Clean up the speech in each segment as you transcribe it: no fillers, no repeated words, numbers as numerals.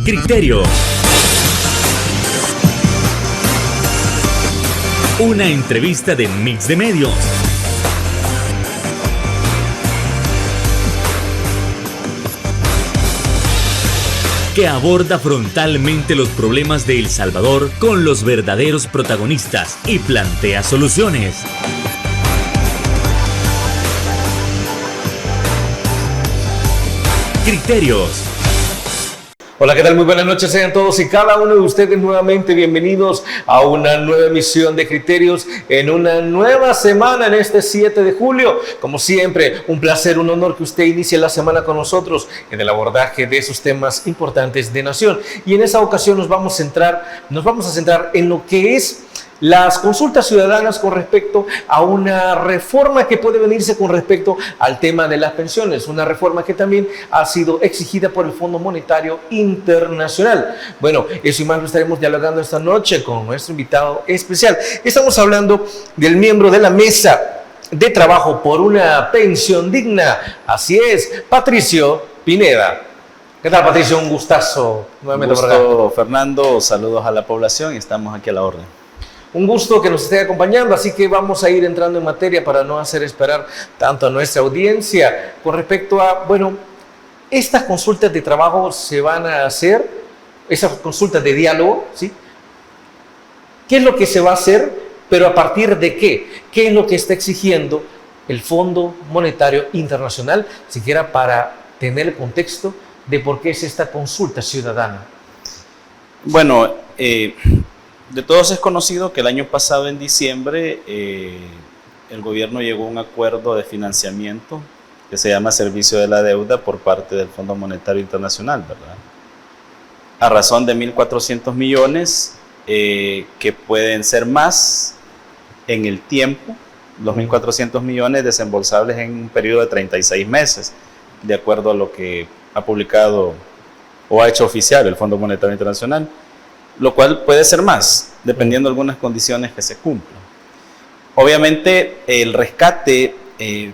Criterio. Una entrevista de Mix de Medios. Que aborda frontalmente los problemas de El Salvador con los verdaderos protagonistas y plantea soluciones. Criterios. Hola, ¿qué tal? Muy buenas noches, sean todos y cada uno de ustedes nuevamente bienvenidos a una nueva emisión de Criterios en una nueva semana en este 7 de julio. Como siempre, un placer, un honor que usted inicie la semana con nosotros en el abordaje de esos temas importantes de nación. Y en esa ocasión nos vamos a centrar en lo que es las consultas ciudadanas con respecto a una reforma que puede venirse con respecto al tema de las pensiones, una reforma que también ha sido exigida por el Fondo Monetario Internacional. Bueno, eso y más lo estaremos dialogando esta noche con nuestro invitado especial. Estamos hablando del miembro de la mesa de trabajo por una pensión digna, así es, Patricio Pineda. ¿Qué tal, Patricio? Un gustazo nuevamente. Un gusto, Fernando, saludos a la población y estamos aquí a la orden. Un gusto que nos esté acompañando, así que vamos a ir entrando en materia para no hacer esperar tanto a nuestra audiencia con respecto a, bueno, estas consultas de trabajo se van a hacer, esas consultas de diálogo, ¿sí? ¿Qué es lo que se va a hacer? Pero ¿a partir de qué? ¿Qué es lo que está exigiendo el Fondo Monetario Internacional? Siquiera para tener el contexto de por qué es esta consulta ciudadana. Bueno, de todos es conocido que el año pasado, en diciembre, el gobierno llegó a un acuerdo de financiamiento que se llama Servicio de la Deuda por parte del Fondo Monetario Internacional, ¿verdad? A razón de 1.400 millones que pueden ser más en el tiempo, los 1.400 millones desembolsables en un periodo de 36 meses, de acuerdo a lo que ha publicado o ha hecho oficial el Fondo Monetario Internacional, lo cual puede ser más, dependiendo de algunas condiciones que se cumplan. Obviamente, el rescate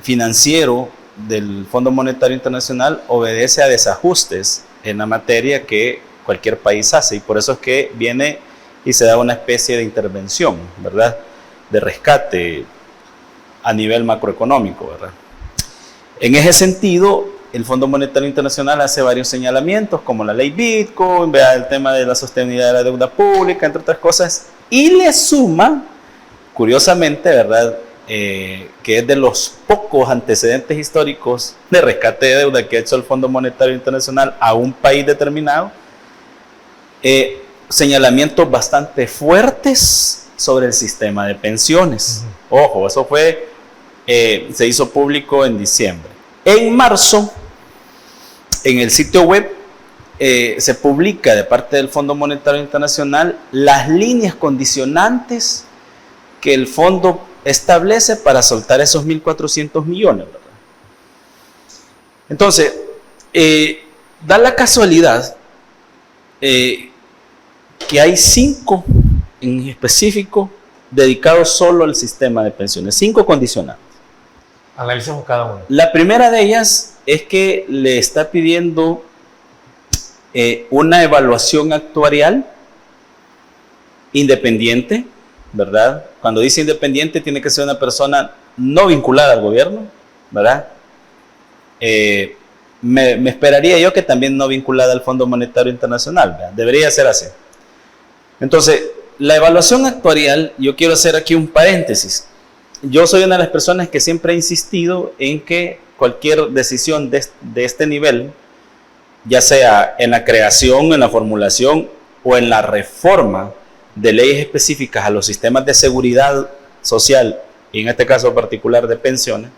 financiero del Fondo Monetario Internacional obedece a desajustes en la materia que cualquier país hace, y por eso es que viene y se da una especie de intervención, ¿verdad?, de rescate a nivel macroeconómico, ¿verdad? En ese sentido, el Fondo Monetario Internacional hace varios señalamientos, como la ley Bitcoin, el tema de la sostenibilidad de la deuda pública, entre otras cosas, y le suma, curiosamente, ¿verdad?, que es de los pocos antecedentes históricos de rescate de deuda que ha hecho el Fondo Monetario Internacional a un país determinado, señalamientos bastante fuertes sobre el sistema de pensiones. Ojo, eso se hizo público en diciembre. En marzo, en el sitio web, se publica de parte del Fondo Monetario Internacional las líneas condicionantes que el fondo establece para soltar esos 1.400 millones, ¿verdad? Entonces, da la casualidad que hay 5 en específico dedicados solo al sistema de pensiones, 5 condicionantes. Analicemos cada uno. La primera de ellas es que le está pidiendo una evaluación actuarial independiente, ¿verdad? Cuando dice independiente, tiene que ser una persona no vinculada al gobierno, ¿verdad? Me esperaría yo que también no vinculada al Fondo Monetario Internacional, ¿verdad? Debería ser así. Entonces, la evaluación actuarial, yo quiero hacer aquí un paréntesis. Yo soy una de las personas que siempre he insistido en que cualquier decisión de este nivel, ya sea en la creación, en la formulación o en la reforma de leyes específicas a los sistemas de seguridad social, y en este caso particular de pensiones,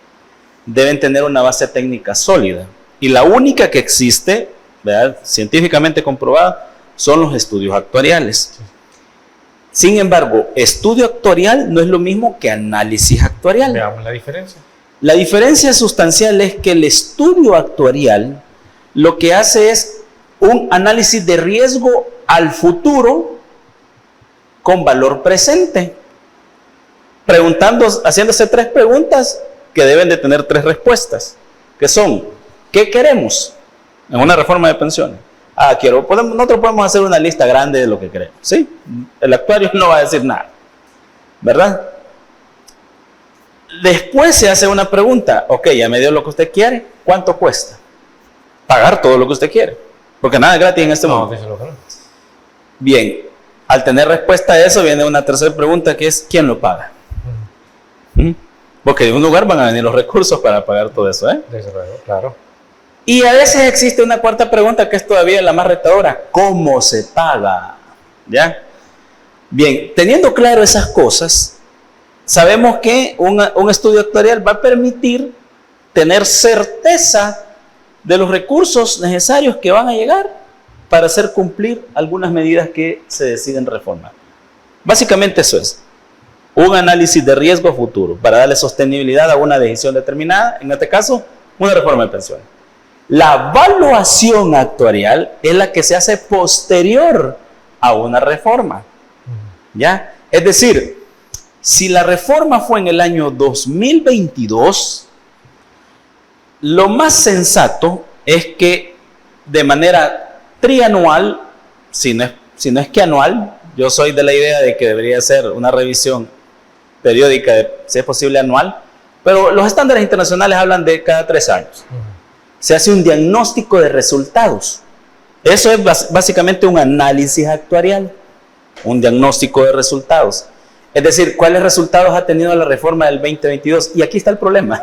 deben tener una base técnica sólida. Y la única que existe, ¿verdad?, científicamente comprobada, son los estudios actuariales. Sin embargo, estudio actuarial no es lo mismo que análisis actuarial. Veamos la diferencia. La diferencia sustancial es que el estudio actuarial lo que hace es un análisis de riesgo al futuro con valor presente, haciéndose 3 preguntas que deben de tener 3 respuestas, que son: ¿qué queremos en una reforma de pensiones? nosotros podemos hacer una lista grande de lo que queremos, ¿sí? El actuario no va a decir nada, ¿verdad? Después se hace una pregunta, ok, ya me dio lo que usted quiere, ¿cuánto cuesta? Pagar todo lo que usted quiere, porque nada es gratis en este mundo. Bien, al tener respuesta a eso viene una tercera pregunta que es, ¿quién lo paga? Porque de un lugar van a venir los recursos para pagar todo eso, ¿eh? Desde luego, claro. Y a veces existe una cuarta pregunta que es todavía la más retadora, ¿cómo se paga? ¿Ya? Bien, teniendo claro esas cosas, sabemos que un estudio actuarial va a permitir tener certeza de los recursos necesarios que van a llegar para hacer cumplir algunas medidas que se deciden reformar. Básicamente eso es un análisis de riesgo futuro para darle sostenibilidad a una decisión determinada, en este caso, una reforma de pensiones. La evaluación actuarial es la que se hace posterior a una reforma, ¿ya? Es decir, si la reforma fue en el año 2022, lo más sensato es que de manera trianual, si no es que anual, yo soy de la idea de que debería ser una revisión periódica, si es posible anual, pero los estándares internacionales hablan de cada 3 años. Se hace un diagnóstico de resultados. Eso es básicamente un análisis actuarial, un diagnóstico de resultados. Es decir, ¿cuáles resultados ha tenido la reforma del 2022? Y aquí está el problema,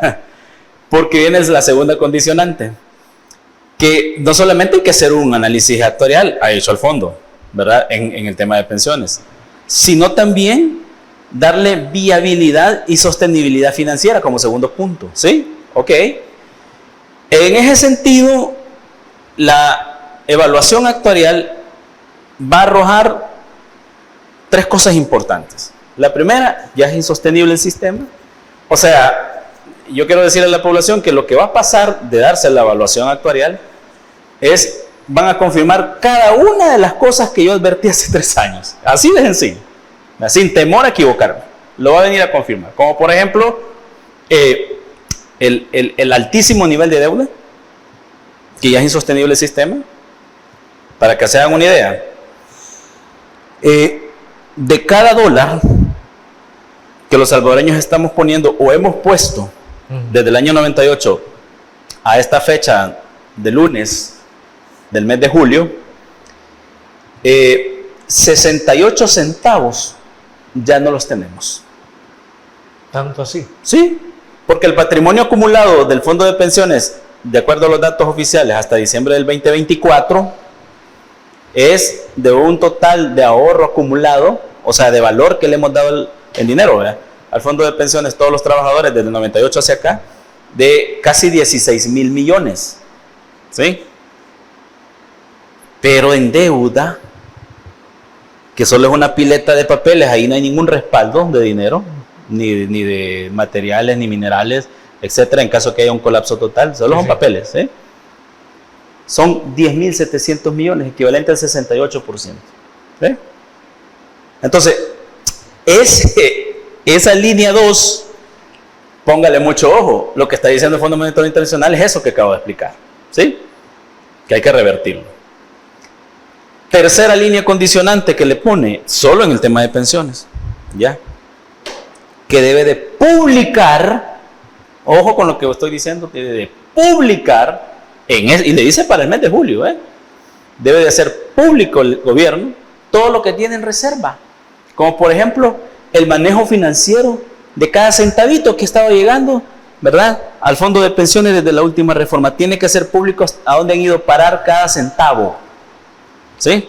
porque viene la segunda condicionante, que no solamente hay que hacer un análisis actuarial, ha hecho al fondo, ¿verdad? En el tema de pensiones, sino también darle viabilidad y sostenibilidad financiera como segundo punto, ¿sí? Ok. En ese sentido, la evaluación actuarial va a arrojar 3 cosas importantes. La primera, ya es insostenible el sistema. O sea, yo quiero decirle a la población que lo que va a pasar de darse la evaluación actuarial es, van a confirmar cada una de las cosas que yo advertí hace 3 años. Así de sencillo, sin temor a equivocarme. Lo va a venir a confirmar. Como por ejemplo, el altísimo nivel de deuda, que ya es insostenible el sistema. Para que se hagan una idea, de cada dólar que los salvadoreños estamos poniendo o hemos puesto desde el año 98 a esta fecha de lunes del mes de julio, 68 centavos ya no los tenemos. ¿Tanto así? Sí, porque el patrimonio acumulado del Fondo de Pensiones, de acuerdo a los datos oficiales, hasta diciembre del 2024, es de un total de ahorro acumulado, o sea, de valor que le hemos dado en dinero, ¿verdad?, al Fondo de Pensiones, todos los trabajadores desde el 98 hacia acá, de casi 16,000 millones, ¿sí? Pero en deuda, que solo es una pileta de papeles, ahí no hay ningún respaldo de dinero, ni de materiales, ni minerales, etcétera, en caso que haya un colapso total, solo son papeles, ¿sí? Son 10,700 millones, equivalente al 68%. ¿Sí? Entonces, esa línea 2, póngale mucho ojo. Lo que está diciendo el Fondo Monetario Internacional es eso que acabo de explicar. ¿Sí? Que hay que revertirlo. Tercera línea condicionante que le pone, solo en el tema de pensiones, ¿ya? Que debe de publicar, ojo con lo que estoy diciendo, debe de publicar, y le dice para el mes de julio, debe de hacer público el gobierno todo lo que tiene en reserva, como por ejemplo el manejo financiero de cada centavito que estaba llegando, ¿verdad?, al fondo de pensiones desde la última reforma. Tiene que ser público a dónde han ido a parar cada centavo, ¿sí?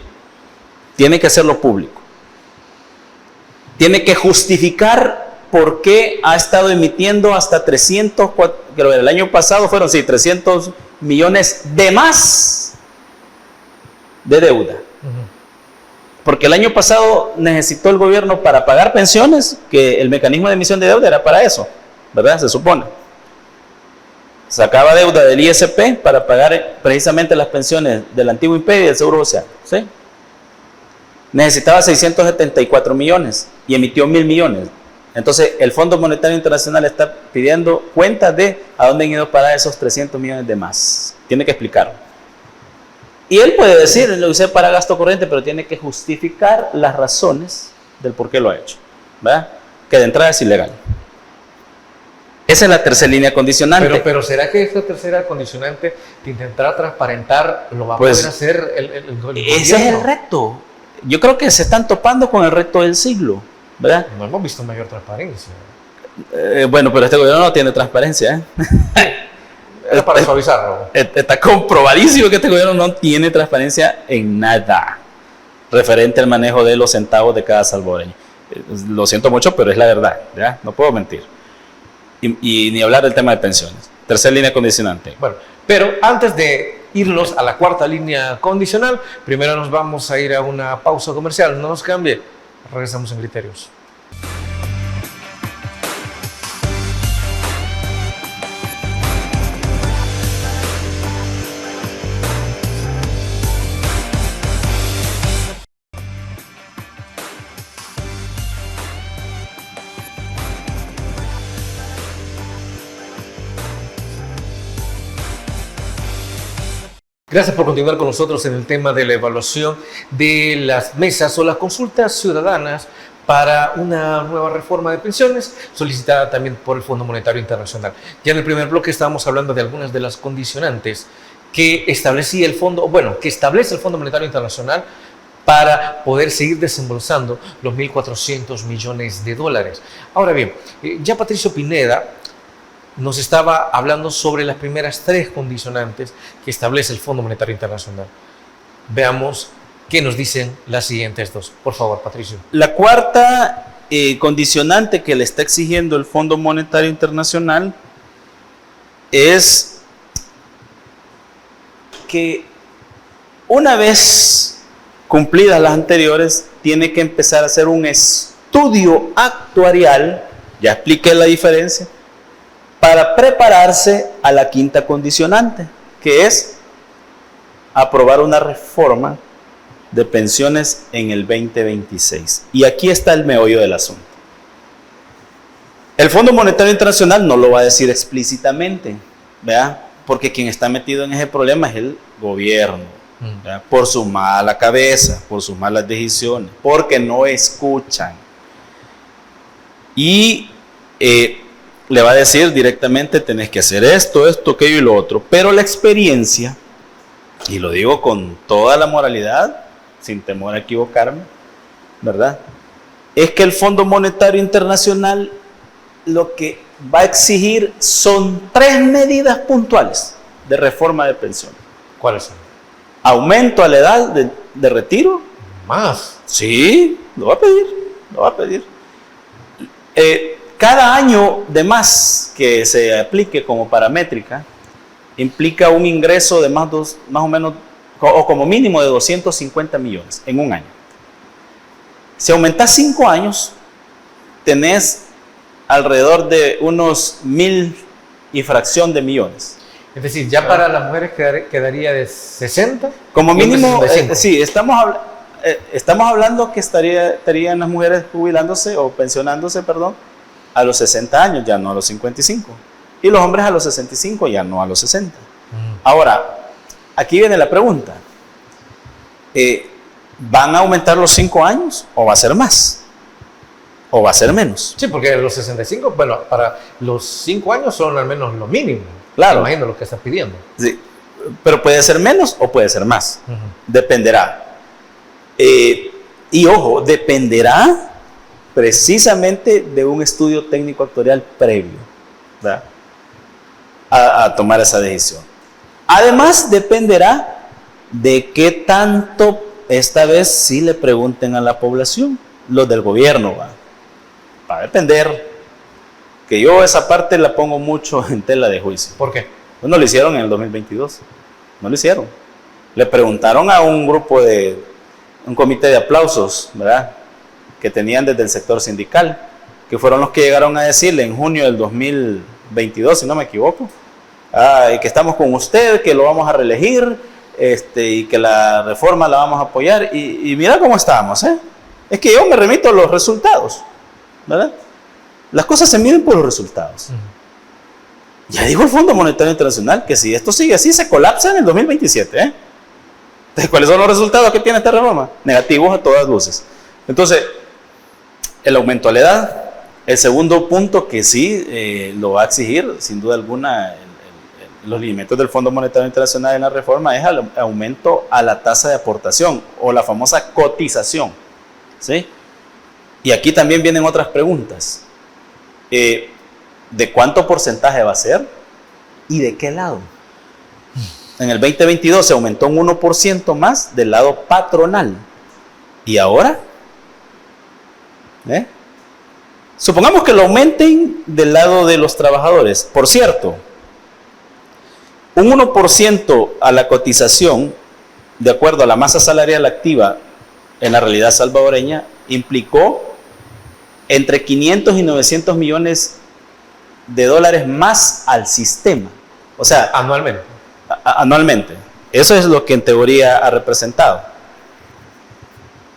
Tiene que hacerlo público. Tiene que justificar por qué ha estado emitiendo hasta 300, creo que el año pasado fueron, 300 millones de más de deuda. Porque el año pasado necesitó el gobierno para pagar pensiones, que el mecanismo de emisión de deuda era para eso, ¿verdad? Se supone. Sacaba deuda del ISP para pagar precisamente las pensiones del antiguo imperio y del Seguro Social, ¿sí? Necesitaba 674 millones y emitió 1,000 millones. Entonces, el Fondo Monetario Internacional está pidiendo cuentas de a dónde han ido para esos 300 millones de más. Tiene que explicarlo. Y él puede decir, lo usé para gasto corriente, pero tiene que justificar las razones del por qué lo ha hecho, ¿verdad? Que de entrada es ilegal. Esa es la tercera línea condicionante. Pero ¿será que esta tercera condicionante de intentar transparentar lo va a poder hacer el gobierno? Ese es el reto. Yo creo que se están topando con el reto del siglo, ¿verdad? No hemos visto mayor transparencia. Bueno, pero este gobierno no tiene transparencia, Era para suavizarlo. Está comprobadísimo que este gobierno no tiene transparencia en nada referente al manejo de los centavos de cada salvadoreño. Lo siento mucho, pero es la verdad, ¿ya? No puedo mentir. Y ni hablar del tema de pensiones. Tercera línea condicionante. Bueno, pero antes de irnos a la cuarta línea condicional, primero nos vamos a ir a una pausa comercial. No nos cambie. Regresamos en Criterios. Gracias por continuar con nosotros en el tema de la evaluación de las mesas o las consultas ciudadanas para una nueva reforma de pensiones solicitada también por el Fondo Monetario Internacional. Ya en el primer bloque estábamos hablando de algunas de las condicionantes que establecía el fondo, que establece el Fondo Monetario Internacional para poder seguir desembolsando los 1.400 millones de dólares. Ahora bien, ya Patricio Pineda nos estaba hablando sobre las primeras tres condicionantes que establece el Fondo Monetario Internacional. Veamos qué nos dicen las siguientes dos. Por favor, Patricio. La cuarta condicionante que le está exigiendo el Fondo Monetario Internacional es que una vez cumplidas las anteriores, tiene que empezar a hacer un estudio actuarial, ya expliqué la diferencia, para prepararse a la quinta condicionante, que es aprobar una reforma de pensiones en el 2026. Y aquí está el meollo del asunto. El Fondo Monetario Internacional no lo va a decir explícitamente, ¿verdad? Porque quien está metido en ese problema es el gobierno, ¿verdad? Por su mala cabeza, por sus malas decisiones, porque no escuchan. Y le va a decir directamente, tenés que hacer esto, aquello y lo otro. Pero la experiencia, y lo digo con toda la moralidad, sin temor a equivocarme, ¿verdad? Es que el Fondo Monetario Internacional lo que va a exigir son 3 medidas puntuales de reforma de pensiones. ¿Cuáles son? Aumento a la edad de retiro. ¿Más? Sí, lo va a pedir. Cada año de más que se aplique como paramétrica implica un ingreso de más o menos, o como mínimo de 250 millones en un año. Si aumentas 5 años, tenés alrededor de unos 1.000 y fracción de millones. Es decir, ya para las mujeres quedaría de 60. Como mínimo, sí, estamos hablando que estarían las mujeres jubilándose o pensionándose, perdón, a los 60 años, ya no a los 55. Y los hombres a los 65, ya no a los 60. Ahora, aquí viene la pregunta. ¿Van a aumentar los 5 años o va a ser más? ¿O va a ser menos? Sí, porque los 65, para los 5 años son al menos lo mínimo. Claro. Imagino lo que estás pidiendo. Sí, pero puede ser menos o puede ser más. Dependerá. Y ojo, dependerá precisamente de un estudio técnico actuarial previo, ¿verdad? A tomar esa decisión. Además, dependerá de qué tanto esta vez sí le pregunten a la población, los del gobierno, ¿va? Va a depender. Que yo esa parte la pongo mucho en tela de juicio. ¿Por qué? Pues no lo hicieron en el 2022. No lo hicieron. Le preguntaron a un comité de aplausos, ¿verdad?, que tenían desde el sector sindical, que fueron los que llegaron a decirle en junio del 2022, si no me equivoco, que estamos con usted, que lo vamos a reelegir, y que la reforma la vamos a apoyar. Y mira cómo estamos, ¿eh? Es que yo me remito a los resultados, ¿verdad? Las cosas se miden por los resultados. Ya dijo el Fondo Monetario Internacional que si esto sigue así, se colapsa en el 2027, ¿eh? Entonces, ¿cuáles son los resultados que tiene esta reforma? Negativos a todas luces. Entonces, el aumento a la edad. El segundo punto que sí lo va a exigir, sin duda alguna, los lineamientos del Fondo Monetario Internacional en la reforma es el aumento a la tasa de aportación o la famosa cotización, ¿sí? Y aquí también vienen otras preguntas. ¿De cuánto porcentaje va a ser y de qué lado? En el 2022 se aumentó un 1% más del lado patronal. ¿Y ahora? Supongamos que lo aumenten del lado de los trabajadores. Por cierto, un 1% a la cotización, de acuerdo a la masa salarial activa en la realidad salvadoreña, implicó entre 500 y 900 millones de dólares más al sistema. O sea, Anualmente. Anualmente. Eso es lo que en teoría ha representado.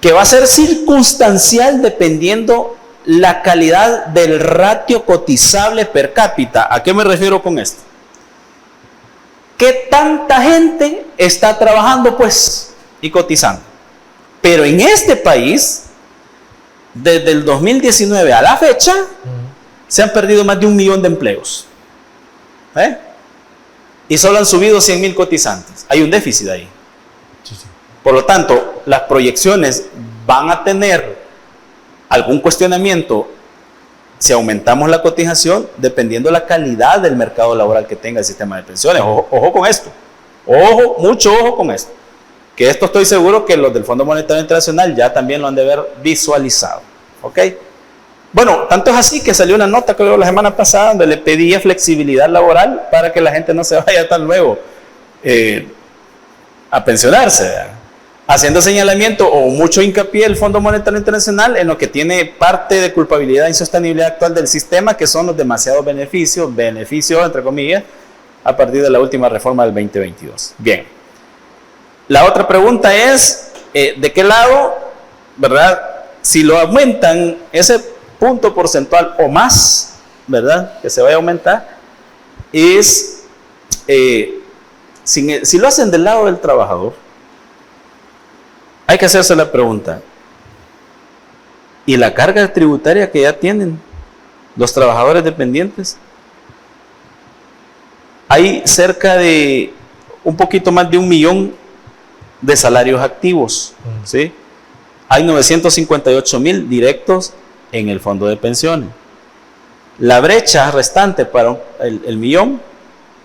Que va a ser circunstancial dependiendo la calidad del ratio cotizable per cápita. ¿A qué me refiero con esto? ¿Qué tanta gente está trabajando, pues, y cotizando? Pero en este país, desde el 2019 a la fecha, se han perdido más de 1 millón de empleos. Y solo han subido 100,000 cotizantes. Hay un déficit ahí. Sí. Por lo tanto, las proyecciones van a tener algún cuestionamiento si aumentamos la cotización, dependiendo la calidad del mercado laboral que tenga el sistema de pensiones. Ojo con esto. Mucho ojo con esto. Que esto estoy seguro que los del Fondo Monetario Internacional ya también lo han de haber visualizado. ¿Ok? Bueno, tanto es así que salió una nota, creo, la semana pasada, donde le pedía flexibilidad laboral para que la gente no se vaya tan luego a pensionarse, ¿verdad? Haciendo señalamiento o mucho hincapié el Fondo Monetario Internacional en lo que tiene parte de culpabilidad e insostenibilidad actual del sistema, que son los demasiados beneficios entre comillas, a partir de la última reforma del 2022. Bien. La otra pregunta es, ¿de qué lado, verdad? Si lo aumentan ese punto porcentual o más, ¿verdad? Que se vaya a aumentar, es, si lo hacen del lado del trabajador, hay que hacerse la pregunta, ¿y la carga tributaria que ya tienen los trabajadores dependientes? Hay cerca de un poquito más de 1 millón de salarios activos, ¿sí? Hay 958,000 directos en el fondo de pensiones. La brecha restante para el millón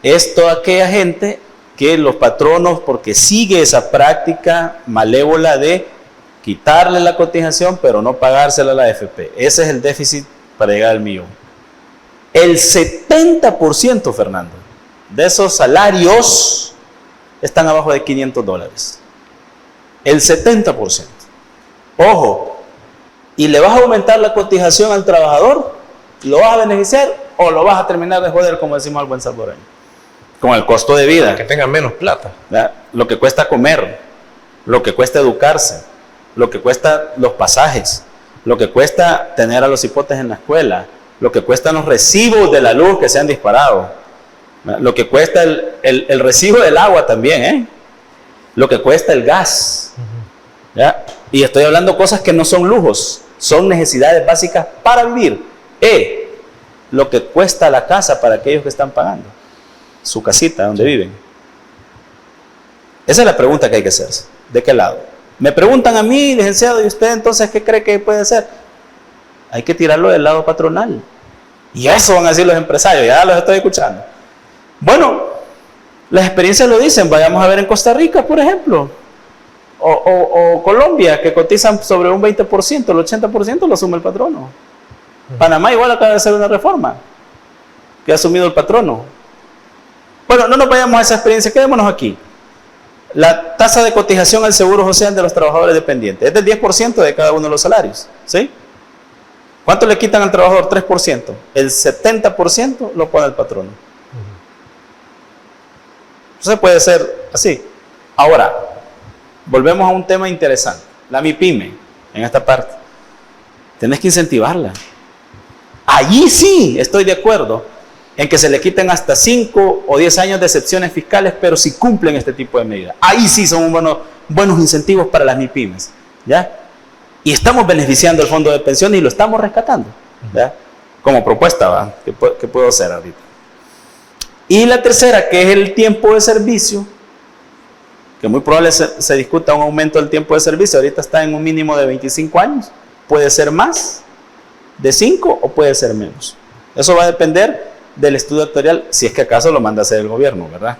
es toda aquella gente que los patronos, porque sigue esa práctica malévola de quitarle la cotización pero no pagársela a la AFP. Ese es el déficit para llegar al millón. El 70%, Fernando, de esos salarios están abajo de $500. El 70%. Ojo, ¿y le vas a aumentar la cotización al trabajador? ¿Lo vas a beneficiar o lo vas a terminar de joder, como decimos al buen salvadoreño? Con el costo de vida. Que tengan menos plata. ¿Verdad? Lo que cuesta comer, lo que cuesta educarse, lo que cuesta los pasajes, lo que cuesta tener a los hipotes en la escuela, lo que cuestan los recibos de la luz que se han disparado, ¿verdad? Lo que cuesta el recibo del agua también, lo que cuesta el gas. ¿Ya? Y estoy hablando cosas que no son lujos, son necesidades básicas para vivir. Lo que cuesta la casa para aquellos que están pagando su casita donde viven. Esa es la pregunta que hay que hacerse. ¿De qué lado? Me preguntan a mí, licenciado, ¿y usted entonces qué cree que puede hacer? Hay que tirarlo del lado patronal. Y eso van a decir los empresarios, ya los estoy escuchando. Bueno, las experiencias lo dicen. Vayamos a ver en Costa Rica, por ejemplo, o Colombia, que cotizan sobre un 20%, el 80% lo asume el patrono. Panamá igual acaba de hacer una reforma que ha asumido el patrono. Bueno, no nos vayamos a esa experiencia, quedémonos aquí. La tasa de cotización al seguro social de los trabajadores dependientes es del 10% de cada uno de los salarios, ¿sí? ¿Cuánto le quitan al trabajador? 3%. El 70% lo pone el patrono. Entonces puede ser así. Ahora, volvemos a un tema interesante. La MIPYME, en esta parte. Tienes que incentivarla. Allí sí estoy de acuerdo en que se le quiten hasta 5 o 10 años de excepciones fiscales, pero si cumplen este tipo de medidas. Ahí sí son buenos incentivos para las MIPYMES, ¿ya? Y estamos beneficiando el fondo de pensiones y lo estamos rescatando, ¿ya? Como propuesta, ¿va? ¿Qué puedo hacer ahorita? Y la tercera, que es el tiempo de servicio, que muy probable se discuta un aumento del tiempo de servicio. Ahorita está en un mínimo de 25 años. Puede ser más de 5 o puede ser menos. Eso va a depender del estudio actuarial, si es que acaso lo manda a hacer el gobierno, ¿verdad?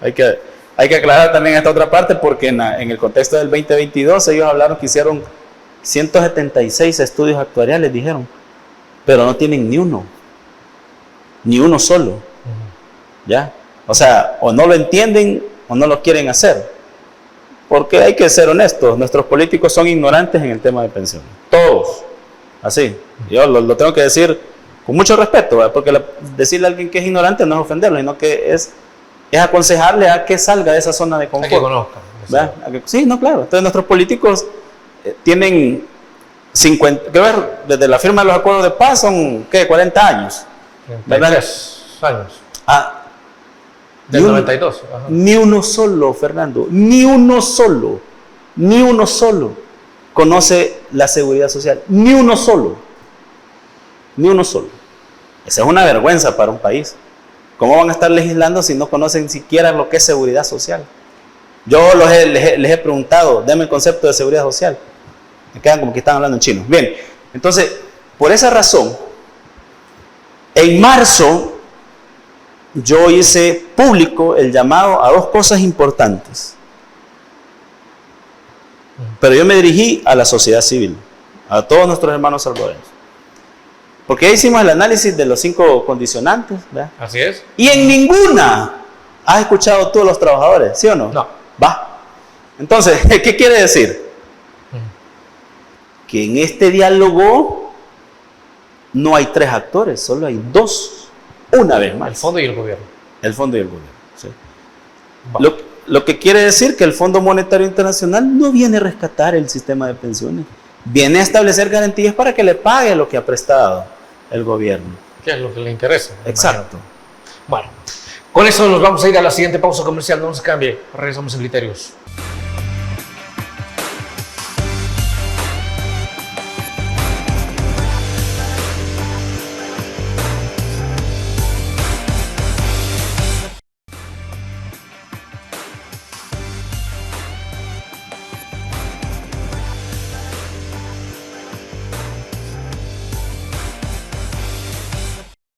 Hay que aclarar también esta otra parte, porque en el contexto del 2022 ellos hablaron que hicieron 176 estudios actuariales, dijeron, pero no tienen ni uno solo, ¿ya? O sea, o no lo entienden o no lo quieren hacer, porque hay que ser honestos, nuestros políticos son ignorantes en el tema de pensiones, todos, así, yo lo tengo que decir con mucho respeto, ¿verdad? Porque decirle a alguien que es ignorante no es ofenderlo, sino que es aconsejarle a que salga de esa zona de confort. A que conozca. Sí, no, claro. Entonces nuestros políticos tienen 50, que ver, desde la firma de los acuerdos de paz son, ¿qué? 40 años. 33 años. Del 92. Ajá. Ni uno solo, Fernando, ni uno solo conoce la seguridad social. Ni uno solo. Esa es una vergüenza para un país. ¿Cómo van a estar legislando si no conocen siquiera lo que es seguridad social? Yo les he preguntado, denme el concepto de seguridad social. Me quedan como que están hablando en chino. Bien, entonces, por esa razón, en marzo, yo hice público el llamado a dos cosas importantes. Pero yo me dirigí a la sociedad civil, a todos nuestros hermanos salvadoreños. Porque ya hicimos el análisis de los 5 condicionantes, ¿verdad? Así es. Y en ninguna has escuchado tú a los trabajadores, ¿sí o no? No. Va. Entonces, ¿qué quiere decir? Que en este diálogo no hay 3 actores, solo hay 2. Una vez más. El fondo y el gobierno. El fondo y el gobierno, sí. Lo que quiere decir que el Fondo Monetario Internacional no viene a rescatar el sistema de pensiones. Viene a establecer garantías para que le pague lo que ha prestado el gobierno. ¿Qué es lo que le interesa? Exacto. Bueno, con eso nos vamos a ir a la siguiente pausa comercial. No se cambie. Regresamos en Criterios.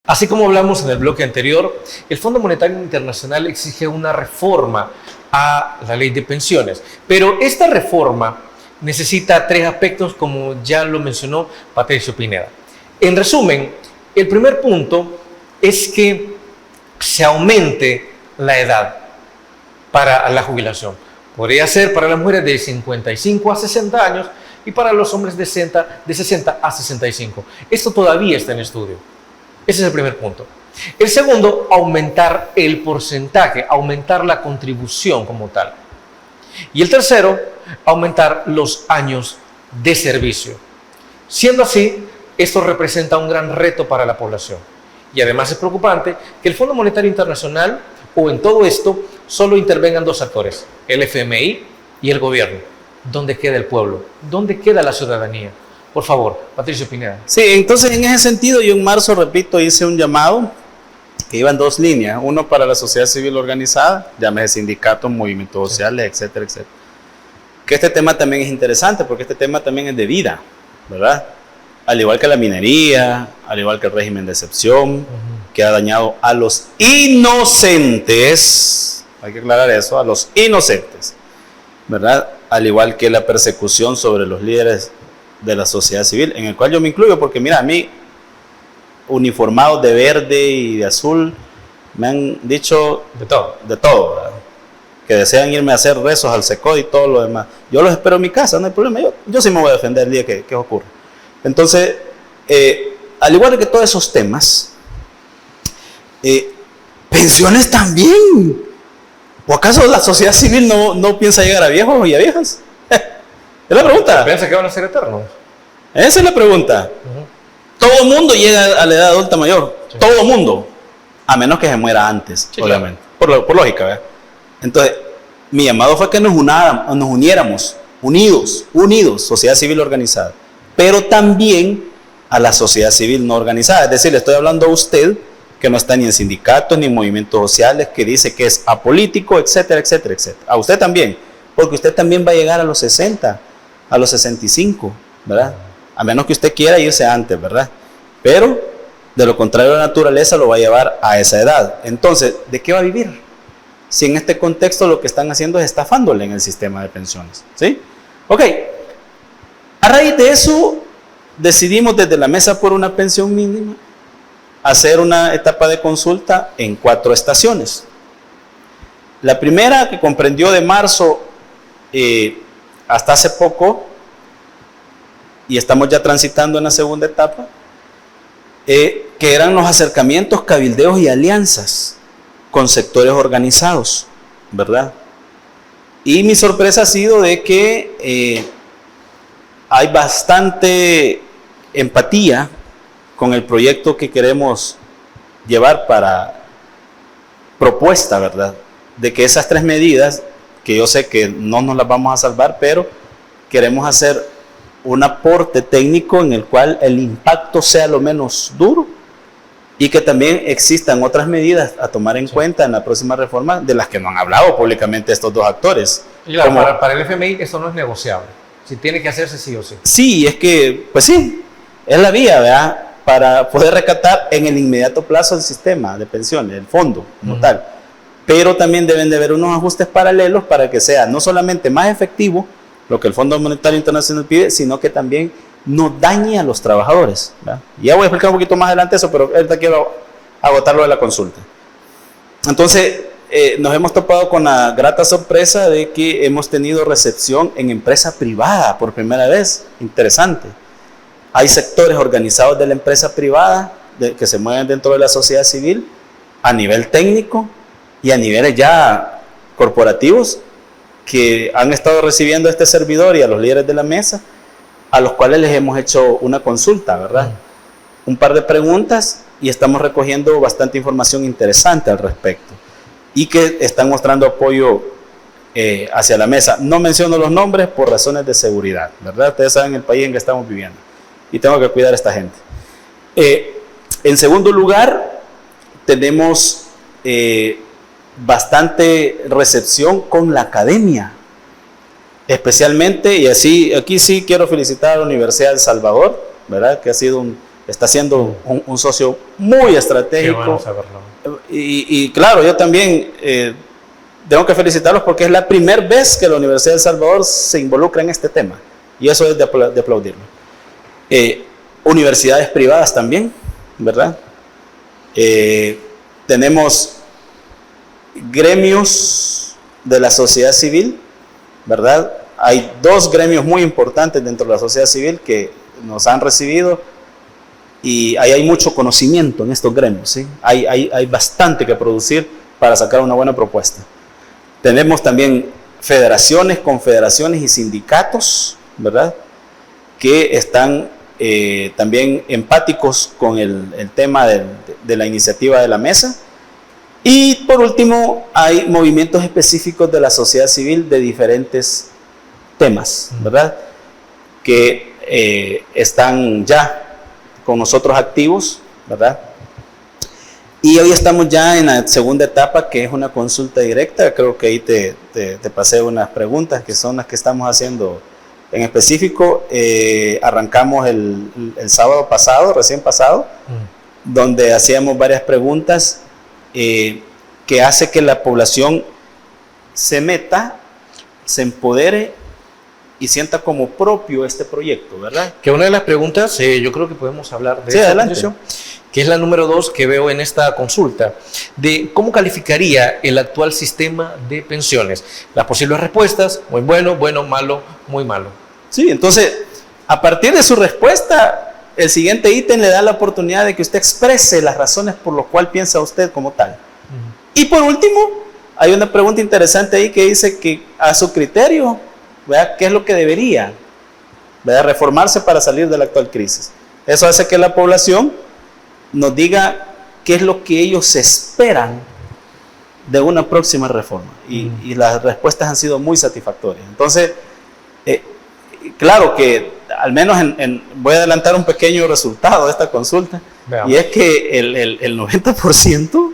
Así como hablamos en el bloque anterior, el Fondo Monetario Internacional exige una reforma a la ley de pensiones, pero esta reforma necesita 3 aspectos, como ya lo mencionó Patricio Pineda. En resumen, el primer punto es que se aumente la edad para la jubilación. Podría ser para las mujeres de 55 a 60 años y para los hombres de 60 a 65. Esto todavía está en estudio. Ese es el primer punto. El segundo, aumentar el porcentaje, aumentar la contribución como tal. Y el tercero, aumentar los años de servicio. Siendo así, esto representa un gran reto para la población. Y además es preocupante que el Fondo Monetario Internacional, o en todo esto, solo intervengan 2 actores, el FMI y el gobierno. ¿Dónde queda el pueblo? ¿Dónde queda la ciudadanía? Por favor, Patricio Pineda. Sí, entonces en ese sentido yo en marzo, repito, hice un llamado que iba en 2 líneas. Uno para la sociedad civil organizada, llámese sindicatos, movimientos sociales, etcétera, etcétera. Que este tema también es interesante porque este tema también es de vida, ¿verdad? Al igual que la minería, al igual que el régimen de excepción, que ha dañado a los inocentes, hay que aclarar eso, a los inocentes, ¿verdad? Al igual que la persecución sobre los líderes de la sociedad civil, en el cual yo me incluyo, porque mira, a mí, uniformados de verde y de azul, me han dicho de todo, ¿verdad? Que desean irme a hacer rezos al SECOD y todo lo demás. Yo los espero en mi casa, no hay problema, yo sí me voy a defender el día que ocurra. Entonces, al igual que todos esos temas, pensiones también. ¿O acaso la sociedad civil no piensa llegar a viejos y a viejas? Es la pregunta. ¿Piensa que van a ser eternos? Esa es la pregunta. Todo el mundo llega a la edad adulta mayor. Sí. Todo el mundo. A menos que se muera antes, sí, obviamente. Claro. Por lógica, ¿verdad? Entonces, mi llamado fue que nos uniéramos, unidos, sociedad civil organizada, pero también a la sociedad civil no organizada. Es decir, le estoy hablando a usted que no está ni en sindicatos ni en movimientos sociales, que dice que es apolítico, etcétera, etcétera, etcétera. A usted también, porque usted también va a llegar a los 60, a los 65, ¿verdad? A menos que usted quiera irse antes, ¿verdad? Pero de lo contrario, la naturaleza lo va a llevar a esa edad. Entonces, ¿de qué va a vivir? Si en este contexto lo que están haciendo es estafándole en el sistema de pensiones, ¿sí? Ok, a raíz de eso decidimos desde la Mesa por una Pensión Mínima hacer una etapa de consulta en 4 estaciones. La primera, que comprendió de marzo hasta hace poco, y estamos ya transitando en la segunda etapa, que eran los acercamientos, cabildeos y alianzas con sectores organizados, ¿verdad? Y mi sorpresa ha sido de que hay bastante empatía con el proyecto que queremos llevar para propuesta, ¿verdad? De que esas 3 medidas, que yo sé que no nos las vamos a salvar, pero queremos hacer un aporte técnico en el cual el impacto sea lo menos duro y que también existan otras medidas a tomar en cuenta en la próxima reforma de las que no han hablado públicamente estos 2 actores. Y claro, para el FMI eso no es negociable. Si tiene que hacerse sí o sí. Sí, es que, pues sí, es la vía, ¿verdad? Para poder rescatar en el inmediato plazo el sistema de pensiones, el fondo como tal. Pero también deben de haber unos ajustes paralelos para que sea no solamente más efectivo lo que el Fondo Monetario Internacional pide, sino que también no dañe a los trabajadores, ¿verdad? Ya voy a explicar un poquito más adelante eso, pero ahorita quiero agotarlo de la consulta. Entonces, nos hemos topado con la grata sorpresa de que hemos tenido recepción en empresa privada por primera vez. Interesante. Hay sectores organizados de la empresa privada que se mueven dentro de la sociedad civil a nivel técnico y a niveles ya corporativos que han estado recibiendo a este servidor y a los líderes de la mesa, a los cuales les hemos hecho una consulta, ¿verdad? Un par de preguntas y estamos recogiendo bastante información interesante al respecto y que están mostrando apoyo hacia la mesa. No menciono los nombres por razones de seguridad, ¿verdad? Ustedes saben el país en que estamos viviendo y tengo que cuidar a esta gente. En segundo lugar, tenemos bastante recepción con la academia, especialmente, y así, aquí sí quiero felicitar a la Universidad de El Salvador, ¿verdad? Que está siendo un socio muy estratégico. Qué bueno saberlo. Y claro, yo también tengo que felicitarlos porque es la primera vez que la Universidad de El Salvador se involucra en este tema, y eso es de aplaudirlo. Universidades privadas también, ¿verdad? Tenemos gremios de la sociedad civil, ¿verdad? Hay 2 gremios muy importantes dentro de la sociedad civil que nos han recibido y ahí hay mucho conocimiento en estos gremios, ¿sí? Hay bastante que producir para sacar una buena propuesta. Tenemos también federaciones, confederaciones y sindicatos, ¿verdad? Que están también empáticos con el tema de la iniciativa de la mesa. Y por último, hay movimientos específicos de la sociedad civil de diferentes temas, ¿verdad? Que están ya con nosotros activos, ¿verdad? Y hoy estamos ya en la segunda etapa, que es una consulta directa. Creo que ahí te pasé unas preguntas que son las que estamos haciendo en específico. Arrancamos el sábado pasado, recién pasado, donde hacíamos varias preguntas que hace que la población se meta, se empodere y sienta como propio este proyecto, ¿verdad? Que una de las preguntas, yo creo que podemos hablar de esa posición, que es la número 2 que veo en esta consulta, de cómo calificaría el actual sistema de pensiones. Las posibles respuestas: muy bueno, bueno, malo, muy malo. Sí, entonces, a partir de su respuesta, el siguiente ítem le da la oportunidad de que usted exprese las razones por las cuales piensa usted como tal. Y por último, hay una pregunta interesante ahí que dice que a su criterio, ¿verdad?, ¿qué es lo que debería, ¿verdad?, reformarse para salir de la actual crisis? Eso hace que la población nos diga qué es lo que ellos esperan de una próxima reforma. Y las respuestas han sido muy satisfactorias. Entonces, claro que al menos voy a adelantar un pequeño resultado de esta consulta. Veamos. Y es que el 90%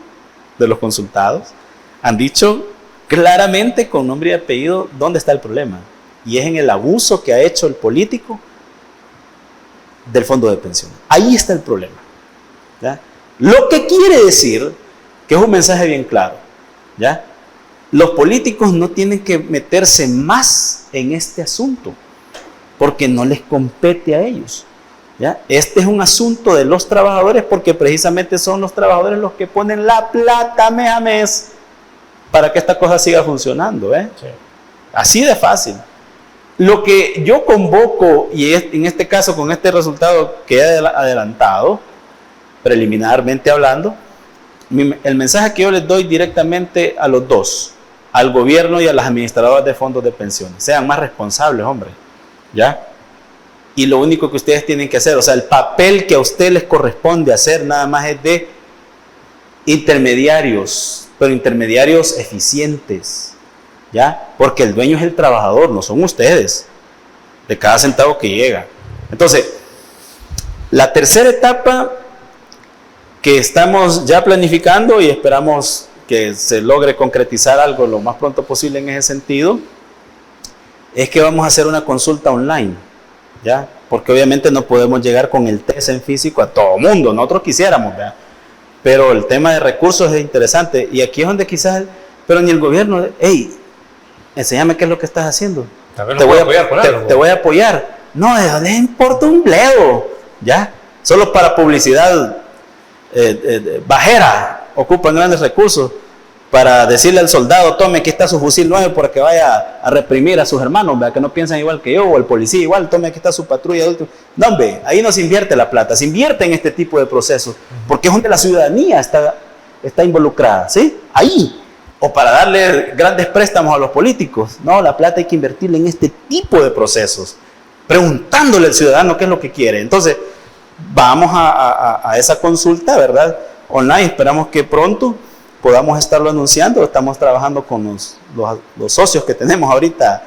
de los consultados han dicho claramente con nombre y apellido dónde está el problema. Y es en el abuso que ha hecho el político del fondo de pensiones. Ahí está el problema, ¿ya? Lo que quiere decir que es un mensaje bien claro, ¿ya? Los políticos no tienen que meterse más en este asunto porque no les compete a ellos, ¿ya? Este es un asunto de los trabajadores porque precisamente son los trabajadores los que ponen la plata mes a mes para que esta cosa siga funcionando, ¿eh? Sí. Así de fácil. Lo que yo convoco, y en este caso con este resultado que he adelantado, preliminarmente hablando, el mensaje que yo les doy directamente a los dos, al gobierno y a las administradoras de fondos de pensiones: sean más responsables, hombre, ¿ya? Y lo único que ustedes tienen que hacer, o sea, el papel que a ustedes les corresponde hacer nada más es de intermediarios, pero intermediarios eficientes, ¿ya? Porque el dueño es el trabajador, no son ustedes, de cada centavo que llega. Entonces, la tercera etapa que estamos ya planificando y esperamos que se logre concretizar algo lo más pronto posible en ese sentido, es que vamos a hacer una consulta online, ¿ya? Porque obviamente no podemos llegar con el test en físico a todo mundo, nosotros quisiéramos, ¿verdad? Pero el tema de recursos es interesante y aquí es donde quizás, pero ni el gobierno, hey, enséñame qué es lo que estás haciendo. Te voy a apoyar. No, les importa un bledo, ¿ya? Solo para publicidad bajera ocupan grandes recursos para decirle al soldado: tome, aquí está su fusil nuevo para que vaya a reprimir a sus hermanos, ¿verdad? Que no piensan igual que yo, o el policía igual: tome, aquí está su patrulla de último. No, hombre, ahí no se invierte la plata, se invierte en este tipo de procesos, porque es donde la ciudadanía está involucrada, ¿sí? Ahí. O para darle grandes préstamos a los políticos. No, la plata hay que invertirla en este tipo de procesos, preguntándole al ciudadano qué es lo que quiere. Entonces, vamos a esa consulta, ¿verdad? Online, esperamos que pronto podamos estarlo anunciando. Estamos trabajando con los socios que tenemos ahorita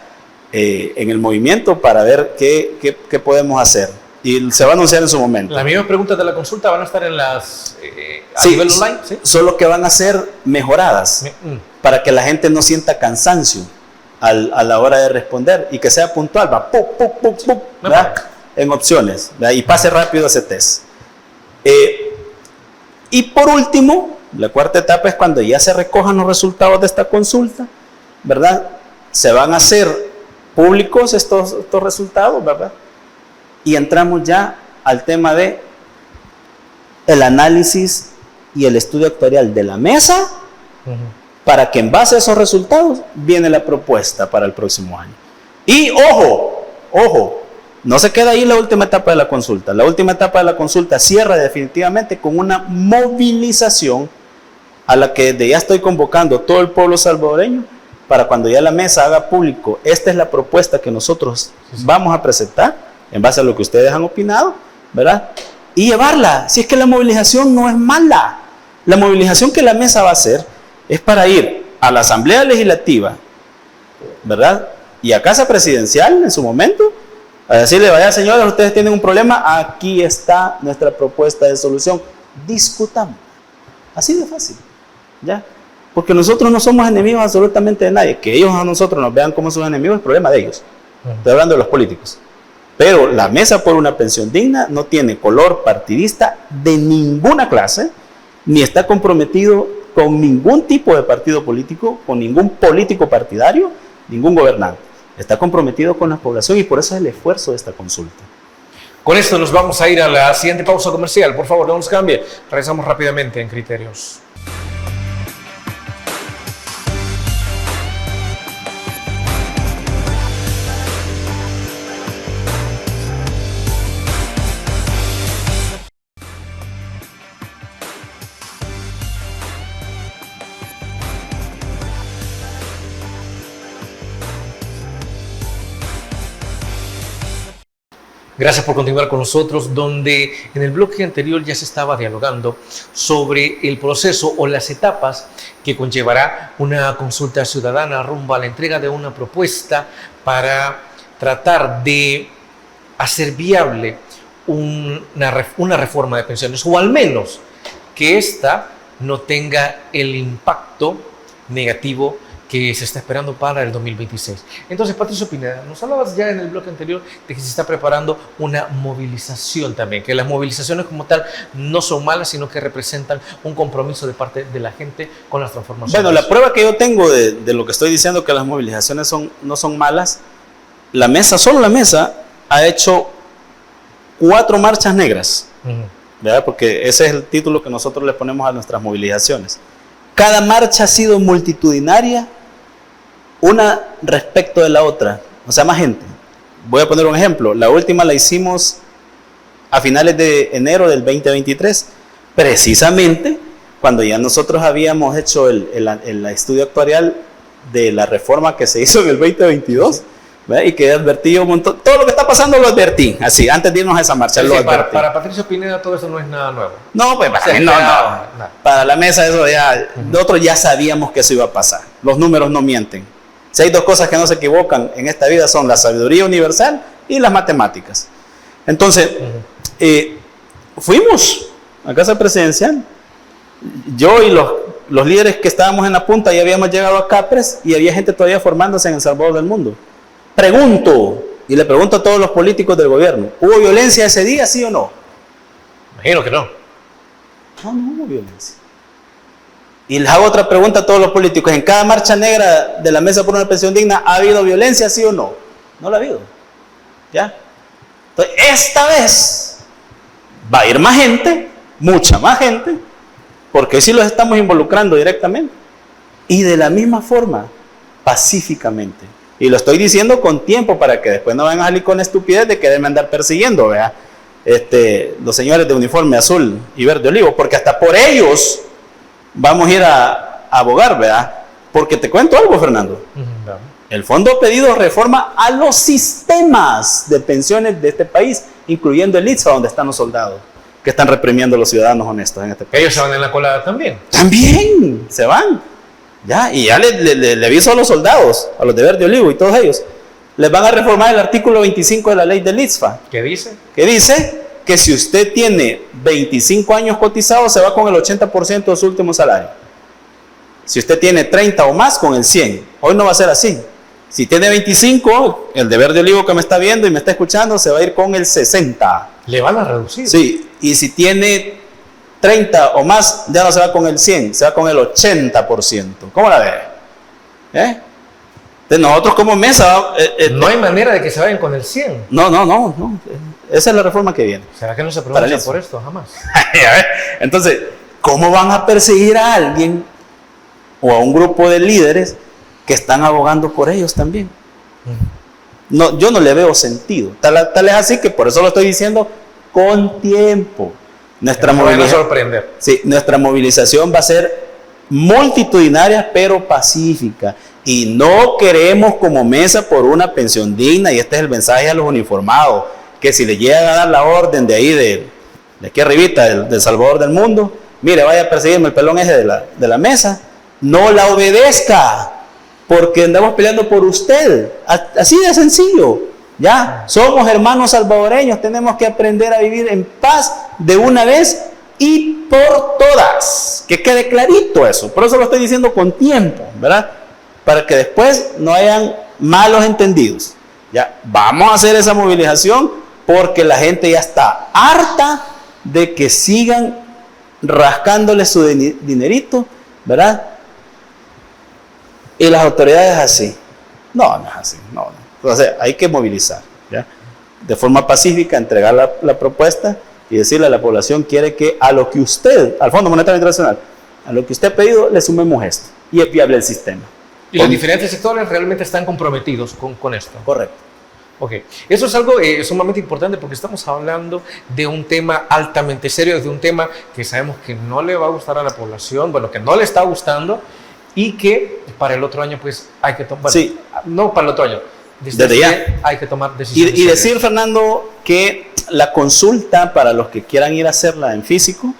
en el movimiento para ver qué podemos hacer. Y se va a anunciar en su momento. Las mismas preguntas de la consulta van a estar en las a nivel online, ¿sí? Solo que van a ser mejoradas para que la gente no sienta cansancio a la hora de responder y que sea puntual, va, ¿verdad? En opciones, ¿verdad? Y pase rápido ese test. Y por último, la cuarta etapa es cuando ya se recojan los resultados de esta consulta, ¿verdad? Se van a hacer públicos estos resultados, ¿verdad? Y entramos ya al tema de el análisis y el estudio actuarial de la mesa, para que en base a esos resultados viene la propuesta para el próximo año. Y ojo, no se queda ahí la última etapa de la consulta. La última etapa de la consulta cierra definitivamente con una movilización a la que ya estoy convocando a todo el pueblo salvadoreño para cuando ya la mesa haga público: esta es la propuesta que nosotros vamos a presentar en base a lo que ustedes han opinado, ¿verdad? Y llevarla. Si es que la movilización no es mala. La movilización que la mesa va a hacer es para ir a la Asamblea Legislativa, ¿verdad? Y a Casa Presidencial en su momento, a decirle: vaya, señores, ustedes tienen un problema, aquí está nuestra propuesta de solución, discutamos. Así de fácil, ¿ya? Porque nosotros no somos enemigos absolutamente de nadie. Que ellos a nosotros nos vean como sus enemigos es problema de ellos. Estoy hablando de los políticos. Pero la Mesa por una Pensión Digna no tiene color partidista de ninguna clase, ni está comprometido con ningún tipo de partido político, con ningún político partidario, ningún gobernante. Está comprometido con la población y por eso es el esfuerzo de esta consulta. Con esto nos vamos a ir a la siguiente pausa comercial. Por favor, no nos cambie. Regresamos rápidamente en Criterios. Gracias por continuar con nosotros, donde en el bloque anterior ya se estaba dialogando sobre el proceso o las etapas que conllevará una consulta ciudadana rumbo a la entrega de una propuesta para tratar de hacer viable una reforma de pensiones, o al menos que ésta no tenga el impacto negativo que se está esperando para el 2026. Entonces, Patricio Pineda, nos hablabas ya en el bloque anterior de que se está preparando una movilización también, que las movilizaciones como tal no son malas, sino que representan un compromiso de parte de la gente con las transformaciones. Bueno, la prueba que yo tengo de lo que estoy diciendo, que las movilizaciones no son malas, solo la mesa ha hecho 4 marchas negras, ¿verdad? Porque ese es el título que nosotros le ponemos a nuestras movilizaciones. Cada marcha ha sido multitudinaria, una respecto de la otra, o sea, más gente. Voy a poner un ejemplo. La última la hicimos a finales de enero del 2023, precisamente cuando ya nosotros habíamos hecho el estudio actuarial de la reforma que se hizo en el 2022, ¿verdad? Y que advertí un montón. Todo lo que está pasando lo advertí, así, antes de irnos a esa marcha. Sí, para Patricio Pineda todo eso no es nada nuevo. No, pues para mí no. Para la mesa eso ya, nosotros ya sabíamos que eso iba a pasar. Los números no mienten. Si hay 2 cosas que no se equivocan en esta vida son la sabiduría universal y las matemáticas. Entonces, fuimos a Casa Presidencial. Yo y los líderes que estábamos en la punta ya habíamos llegado a Capres y había gente todavía formándose en El Salvador del Mundo. Pregunto, y le pregunto a todos los políticos del gobierno, ¿hubo violencia ese día, sí o no? Imagino que no. No hubo violencia. Y les hago otra pregunta a todos los políticos. ¿En cada marcha negra de la Mesa por una Pensión Digna ha habido violencia, sí o no? No la ha habido. ¿Ya? Entonces, esta vez va a ir más gente, mucha más gente, porque sí los estamos involucrando directamente. Y de la misma forma, pacíficamente. Y lo estoy diciendo con tiempo para que después no vayan a salir con estupidez de quererme andar persiguiendo, ¿verdad? Los señores de uniforme azul y verde olivo, porque hasta por ellos vamos a ir a abogar, ¿verdad? Porque te cuento algo, Fernando. El fondo ha pedido reforma a los sistemas de pensiones de este país, incluyendo el ITSA, donde están los soldados que están reprimiendo a los ciudadanos honestos en este país. Ellos se van en la colada también. También se van. Ya, y ya le aviso a los soldados, a los de verde olivo y todos ellos, les van a reformar el artículo 25 de la ley del ITSFA. ¿Qué dice? Que dice que si usted tiene 25 años cotizados, se va con el 80% de su último salario. Si usted tiene 30 o más, con el 100. Hoy no va a ser así. Si tiene 25, el de verde olivo que me está viendo y me está escuchando, se va a ir con el 60. ¿Le van a reducir? Sí, y si tiene 30 o más, ya no se va con el 100, se va con el 80%. ¿Cómo la ve? Entonces nosotros como mesa... no hay manera de que se vayan con el 100. No. Esa es la reforma que viene. ¿Será que no se pronuncia por esto? Jamás. Entonces, ¿cómo van a perseguir a alguien o a un grupo de líderes que están abogando por ellos también? No, yo no le veo sentido. Tal es así que por eso lo estoy diciendo con tiempo. Nuestra movilización va a ser multitudinaria pero pacífica, y no queremos como mesa por una pensión digna, y este es el mensaje a los uniformados, que si le llegan a dar la orden de ahí de aquí arribita del Salvador del Mundo, mire, vaya a perseguirme el pelón ese de la mesa, no la obedezca, porque andamos peleando por usted, así de sencillo. Ya, somos hermanos salvadoreños, tenemos que aprender a vivir en paz de una vez y por todas. Que quede clarito eso. Por eso lo estoy diciendo con tiempo, ¿verdad? Para que después no hayan malos entendidos. Ya, vamos a hacer esa movilización porque la gente ya está harta de que sigan rascándole su dinerito, ¿verdad? Y las autoridades así. No es así, no. Entonces hay que movilizar, ¿ya? De forma pacífica, entregar la propuesta y decirle a la población, quiere que a lo que usted, al Fondo Monetario Internacional, a lo que usted ha pedido, le sumemos esto. Y es viable el sistema. Y los diferentes sectores realmente están comprometidos con esto. Correcto. Ok, eso es algo sumamente importante porque estamos hablando de un tema altamente serio, de un tema que sabemos que no le va a gustar a la población, bueno, que no le está gustando, y que para el otro año pues hay que tomar, sí. No para el otro año, Desde ya. Hay que tomar decisiones. Y decir, Fernando, que la consulta para los que quieran ir a hacerla en físico,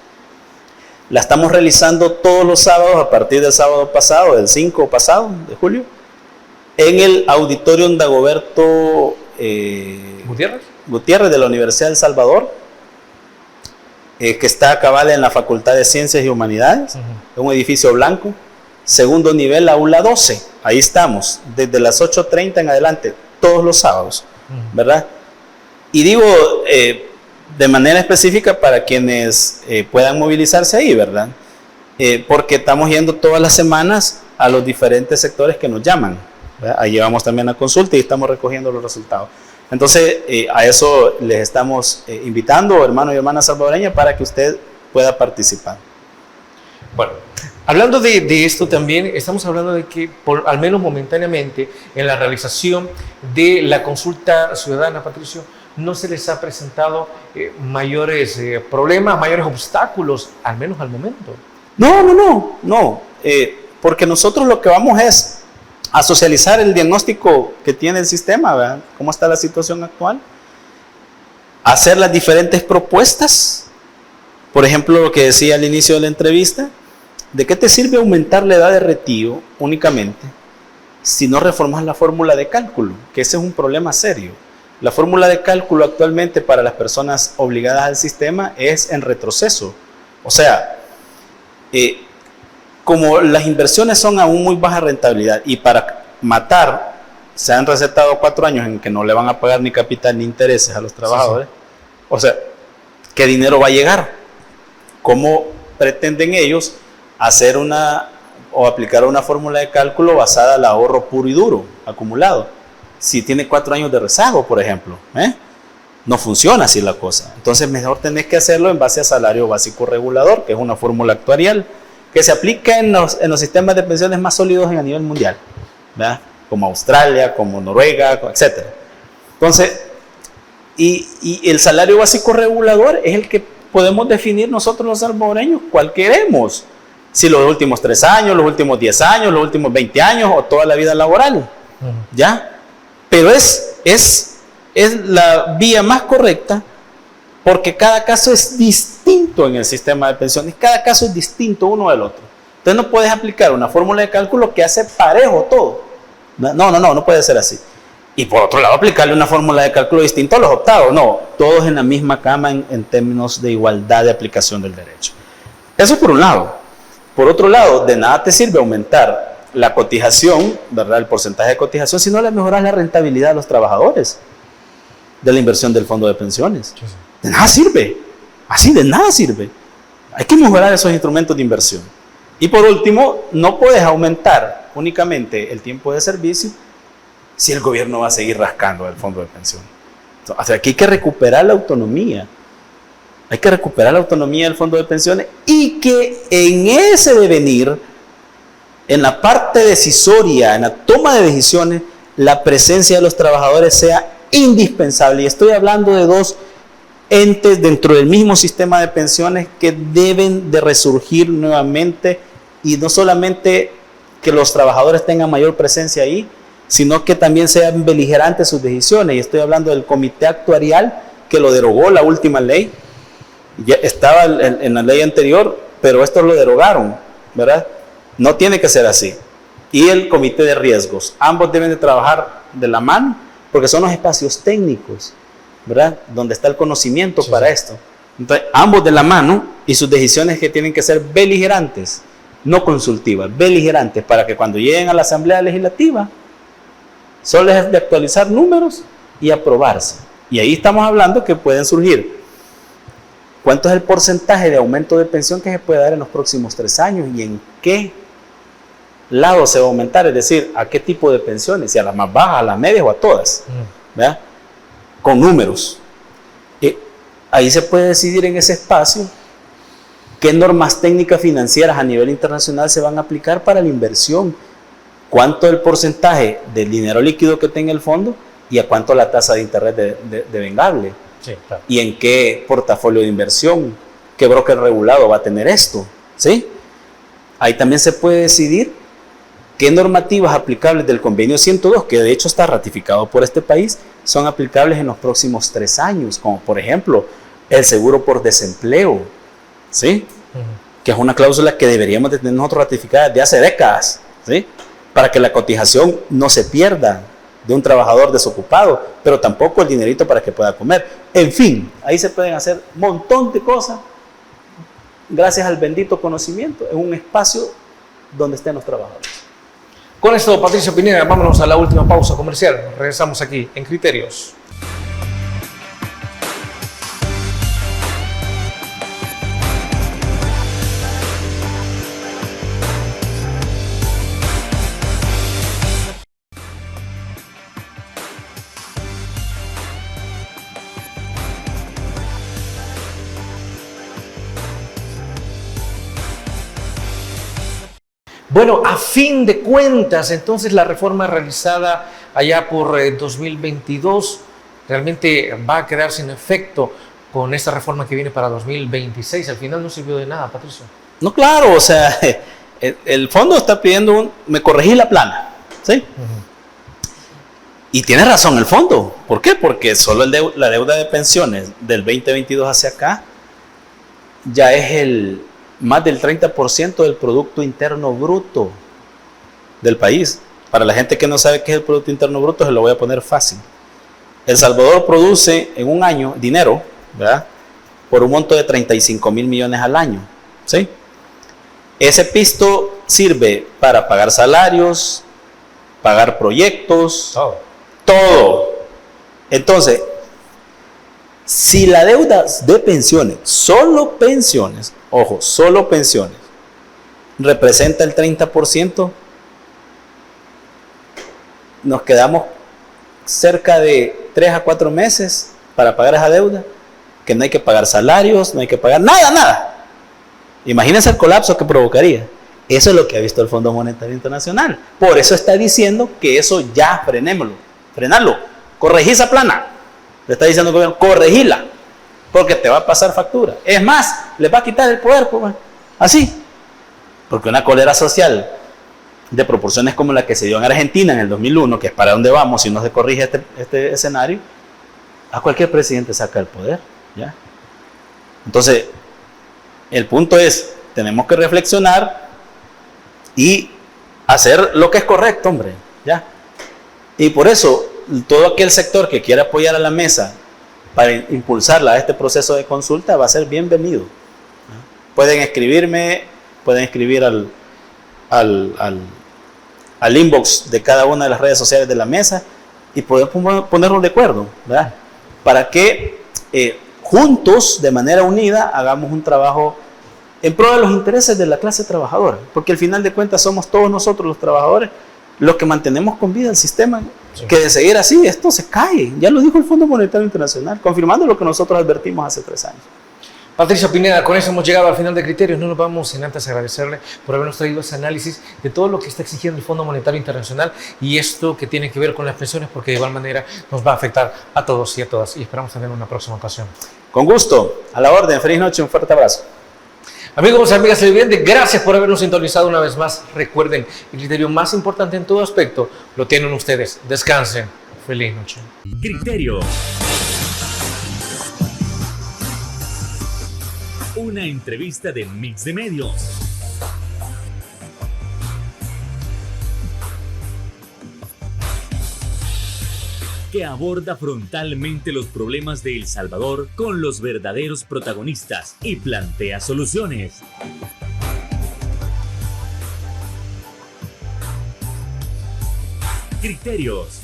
la estamos realizando todos los sábados a partir del sábado pasado, del 5 pasado de julio, en el Auditorio Dagoberto Gutiérrez de la Universidad de El Salvador, que está a cabal en la Facultad de Ciencias y Humanidades, un edificio blanco, segundo nivel, aula 12. Ahí estamos, desde las 8:30 en adelante, todos los sábados, ¿verdad? Y digo, de manera específica para quienes puedan movilizarse ahí, ¿verdad? Porque estamos yendo todas las semanas a los diferentes sectores que nos llaman, ¿verdad? Ahí llevamos también la consulta y estamos recogiendo los resultados. Entonces, a eso les estamos invitando, hermanos y hermanas salvadoreñas, para que usted pueda participar. Bueno, hablando de esto también, estamos hablando de que, al menos momentáneamente, en la realización de la consulta ciudadana, Patricio, no se les ha presentado mayores problemas, mayores obstáculos, al menos al momento. No, porque nosotros lo que vamos es a socializar el diagnóstico que tiene el sistema, ¿verdad? Cómo está la situación actual, hacer las diferentes propuestas. Por ejemplo, lo que decía al inicio de la entrevista, ¿de qué te sirve aumentar la edad de retiro únicamente si no reformas la fórmula de cálculo? Que ese es un problema serio. La fórmula de cálculo actualmente para las personas obligadas al sistema es en retroceso. O sea, como las inversiones son a un muy baja rentabilidad y para matar se han recetado 4 años en que no le van a pagar ni capital ni intereses a los trabajadores, sí. O sea, ¿qué dinero va a llegar? ¿Cómo pretenden ellos hacer o aplicar una fórmula de cálculo basada al ahorro puro y duro, acumulado? Si tiene 4 años de rezago, por ejemplo, no funciona así la cosa. Entonces mejor tenés que hacerlo en base a salario básico regulador, que es una fórmula actuarial que se aplica en los sistemas de pensiones más sólidos a nivel mundial, ¿verdad? Como Australia, como Noruega, etc. Entonces, y el salario básico regulador es el que podemos definir nosotros los salvadoreños, cuál queremos. Si los últimos 3 años, los últimos 10 años, los últimos 20 años o toda la vida laboral, ¿ya? Pero es la vía más correcta porque cada caso es distinto en el sistema de pensiones, cada caso es distinto uno del otro. Entonces no puedes aplicar una fórmula de cálculo que hace parejo todo. No puede ser así. Y por otro lado, aplicarle una fórmula de cálculo distinta a los optados. No, todos en la misma cama en términos de igualdad de aplicación del derecho. Eso por un lado. Por otro lado, de nada te sirve aumentar la cotización, ¿verdad? El porcentaje de cotización, si no le mejoras la rentabilidad a los trabajadores de la inversión del fondo de pensiones. Sí. De nada sirve. Así de nada sirve. Hay que mejorar esos instrumentos de inversión. Y por último, no puedes aumentar únicamente el tiempo de servicio si el gobierno va a seguir rascando el fondo de pensión. O sea, aquí hay que recuperar la autonomía. Hay que recuperar la autonomía del fondo de pensiones y que en ese devenir, en la parte decisoria, en la toma de decisiones, la presencia de los trabajadores sea indispensable. Y estoy hablando de 2 entes dentro del mismo sistema de pensiones que deben de resurgir nuevamente, y no solamente que los trabajadores tengan mayor presencia ahí, sino que también sean beligerantes sus decisiones. Y estoy hablando del comité actuarial que lo derogó la última ley. Ya estaba en la ley anterior, pero estos lo derogaron, ¿verdad? No tiene que ser así. Y el comité de riesgos, ambos deben de trabajar de la mano porque son los espacios técnicos, ¿verdad? Donde está el conocimiento para esto. Entonces, ambos de la mano y sus decisiones que tienen que ser beligerantes, no consultivas, beligerantes, para que cuando lleguen a la Asamblea Legislativa solo es de actualizar números y aprobarse. Y ahí estamos hablando que pueden surgir cuánto es el porcentaje de aumento de pensión que se puede dar en los próximos 3 años y en qué lado se va a aumentar, es decir, a qué tipo de pensiones, si a las más bajas, a las medias o a todas, ¿verdad? Con números. Ahí se puede decidir en ese espacio qué normas técnicas financieras a nivel internacional se van a aplicar para la inversión, cuánto el porcentaje del dinero líquido que tenga el fondo y a cuánto la tasa de interés devengable. Sí, claro. Y en qué portafolio de inversión, qué broker regulado va a tener esto, ¿sí? Ahí también se puede decidir qué normativas aplicables del convenio 102, que de hecho está ratificado por este país, son aplicables en los próximos 3 años, como por ejemplo el seguro por desempleo, ¿sí? Que es una cláusula que deberíamos de tener nosotros ratificada desde hace décadas, ¿sí? Para que la cotización no se pierda de un trabajador desocupado, pero tampoco el dinerito para que pueda comer. En fin, ahí se pueden hacer un montón de cosas gracias al bendito conocimiento en un espacio donde estén los trabajadores. Con esto, Patricio Pineda, vámonos a la última pausa comercial. Regresamos aquí en Criterios. Bueno, a fin de cuentas, entonces la reforma realizada allá por 2022 realmente va a quedar sin efecto con esta reforma que viene para 2026. Al final no sirvió de nada, Patricio. No, claro, o sea, el fondo está pidiendo me corregí la plana, ¿sí? Y tiene razón el fondo. ¿Por qué? Porque solo la deuda de pensiones del 2022 hacia acá ya es más del 30% del Producto Interno Bruto del país. Para la gente que no sabe qué es el Producto Interno Bruto, se lo voy a poner fácil. El Salvador produce en un año dinero, ¿verdad?, por un monto de 35,000 millones al año, ¿sí? Ese pisto sirve para pagar salarios, pagar proyectos, todo. Entonces, si la deuda de pensiones, solo pensiones, ojo, solo pensiones, representa el 30%, nos quedamos cerca de 3 a 4 meses para pagar esa deuda, que no hay que pagar salarios, no hay que pagar nada. Imagínense el colapso que provocaría. Eso es lo que ha visto el Fondo Monetario Internacional. Por eso está diciendo que eso ya frenarlo, corregí esa plana. Le está diciendo al gobierno, corregíla, porque te va a pasar factura. Es más, les va a quitar el poder, pues, así. Porque una cólera social de proporciones como la que se dio en Argentina en el 2001, que es para dónde vamos si no se corrige este escenario, a cualquier presidente saca el poder, ¿ya? Entonces, el punto es, tenemos que reflexionar y hacer lo que es correcto, hombre, ¿ya? Y por eso, todo aquel sector que quiera apoyar a la mesa para impulsarla a este proceso de consulta va a ser bienvenido. Pueden escribirme, pueden escribir al inbox de cada una de las redes sociales de la mesa y podemos ponernos de acuerdo, ¿verdad?, para que juntos, de manera unida, hagamos un trabajo en pro de los intereses de la clase trabajadora, porque al final de cuentas somos todos nosotros los trabajadores los que mantenemos con vida el sistema, sí, que de seguir así, esto se cae. Ya lo dijo el Fondo Monetario Internacional, confirmando lo que nosotros advertimos hace 3 años. Patricio Pineda, con eso hemos llegado al final de Criterios. No nos vamos sin antes agradecerle por habernos traído ese análisis de todo lo que está exigiendo el Fondo Monetario Internacional y esto que tiene que ver con las pensiones, porque de igual manera nos va a afectar a todos y a todas. Y esperamos tener una próxima ocasión. Con gusto, a la orden, feliz noche, un fuerte abrazo. Amigos y amigas televidentes, gracias por habernos sintonizado una vez más. Recuerden, el criterio más importante en todo aspecto lo tienen ustedes. Descansen. Feliz noche. Criterio. Una entrevista de Mix de Medios. Que aborda frontalmente los problemas de El Salvador con los verdaderos protagonistas y plantea soluciones. Criterios.